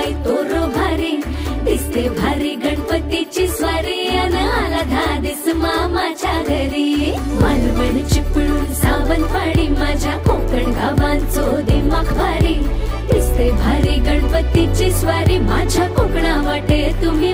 बाई तोरो भारी दिसते भारी गणपतीची स्वारी अन आला धादिस मामाच्या घरी मालवण चिपळूण सावंतवाडी माझ्या कोकण गावांचो दिमाग भारी दिसते भारी गणपतीची स्वारी माझ्या कोकणा वाटे तुम्ही